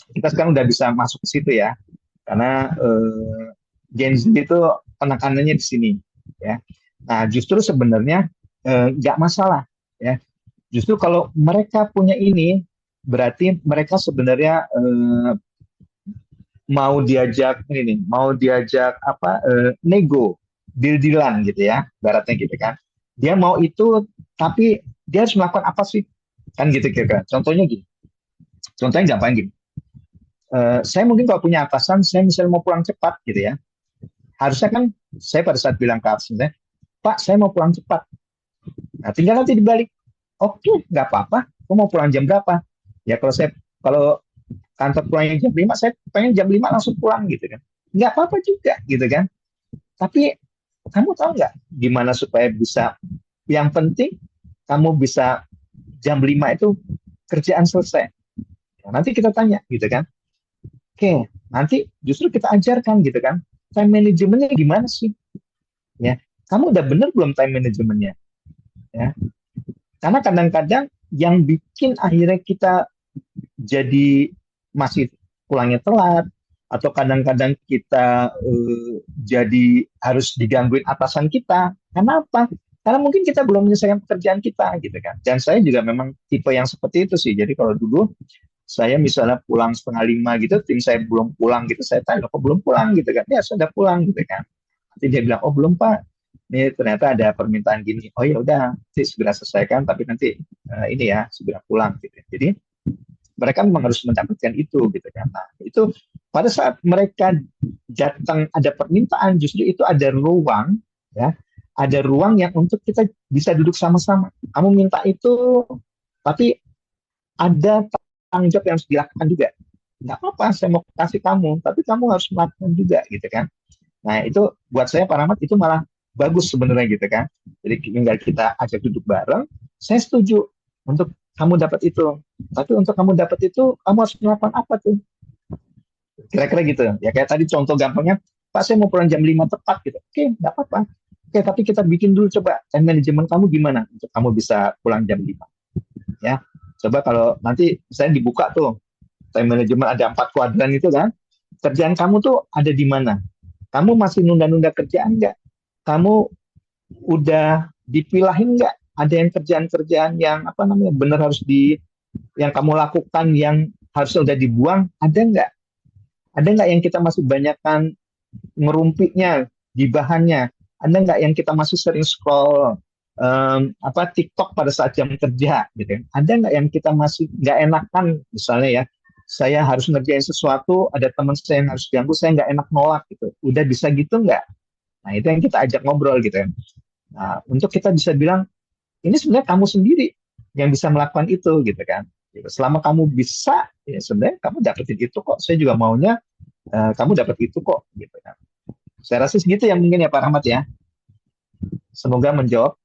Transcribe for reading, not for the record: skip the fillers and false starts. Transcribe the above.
kita sekarang udah bisa masuk ke situ ya, karena Gen Z itu penekanannya di sini, ya. Nah, justru sebenarnya nggak masalah, ya. Justru kalau mereka punya ini, berarti mereka sebenarnya mau diajak ini nih, mau diajak apa nego, deal-dealan gitu ya, baratnya gitu kan. Dia mau itu, tapi dia harus melakukan apa sih? Kan gitu kira-kira. Contohnya gini, contohnya gampang gini. Saya mungkin kalau punya atasan, saya misalnya mau pulang cepat gitu ya. Harusnya kan saya pada saat bilang ke atasan saya, Pak, saya mau pulang cepat. Nah, tinggal nanti dibalik. Oke, nggak apa-apa. Aku mau pulang jam berapa? Ya kalau kantor pulangnya jam 5, saya pengen jam 5 langsung pulang gitu kan. Nggak apa-apa juga gitu kan. Tapi kamu tahu nggak gimana supaya bisa, yang penting kamu bisa jam 5 itu kerjaan selesai. Nah, nanti kita tanya gitu kan. Oke, nanti justru kita ajarkan gitu kan. Time manajemennya gimana sih? Ya, kamu udah bener belum time manajemennya? Ya, karena kadang-kadang yang bikin akhirnya kita jadi masih pulangnya telat, atau kadang-kadang kita jadi harus digangguin atasan kita. Karena apa? Karena mungkin kita belum menyelesaikan pekerjaan kita gitu kan. Dan saya juga memang tipe yang seperti itu sih. Jadi kalau dulu saya misalnya pulang setengah 5 gitu, tim saya belum pulang gitu, saya tanya, kok belum pulang gitu kan? Ya sudah pulang gitu kan. Nanti dia bilang, oh belum Pak, ini ternyata ada permintaan gini. Oh ya udah, nanti segera selesaikan, tapi nanti ini ya segera pulang gitu. Jadi mereka memang harus mendapatkan itu gitu kan. Nah, itu pada saat mereka datang ada permintaan, justru itu ada ruang, ya, ada ruang yang untuk kita bisa duduk sama-sama. Kamu minta itu, tapi ada tanggung jawab yang harus dilakukan juga. Nggak apa-apa, saya mau kasih kamu, tapi kamu harus melakukan juga gitu kan. Nah, itu buat saya Pak Rahmat itu malah bagus sebenarnya gitu kan. Jadi tinggal kita ajak duduk bareng, saya setuju untuk kamu dapat itu. Tapi untuk kamu dapat itu, kamu harus melakukan apa tuh? Kira-kira gitu. Ya kayak tadi contoh gampangnya, Pak saya mau pulang jam 5 tepat gitu. Oke, nggak apa-apa. Oke, tapi kita bikin dulu coba time manajemen kamu gimana untuk kamu bisa pulang jam 5. Ya, coba kalau nanti saya dibuka tuh time manajemen ada 4 kuadran itu kan. Kerjaan kamu tuh ada di mana? Kamu masih nunda-nunda kerjaan nggak? Kamu udah dipilahin nggak? Ada yang kerjaan-kerjaan yang apa namanya benar harus yang kamu lakukan yang harusnya udah dibuang, ada nggak? Ada nggak yang kita masih banyakkan ngerumpiknya di bahannya? Ada nggak yang kita masih sering scroll apa TikTok pada saat jam kerja gitu kan? Ada nggak yang kita masih nggak enakan misalnya ya, saya harus ngerjain sesuatu, ada teman saya yang harus ganggu, saya nggak enak nolak gitu. Udah bisa gitu nggak? Nah, itu yang kita ajak ngobrol gitu kan. Nah, untuk kita bisa bilang, ini sebenarnya kamu sendiri yang bisa melakukan itu gitu kan. Gitu. Selama kamu bisa, ya sebenarnya kamu dapetin itu kok. Saya juga maunya kamu dapat itu kok gitu kan. Saya rasa segitu yang mungkin ya Pak Rahmat ya. Semoga menjawab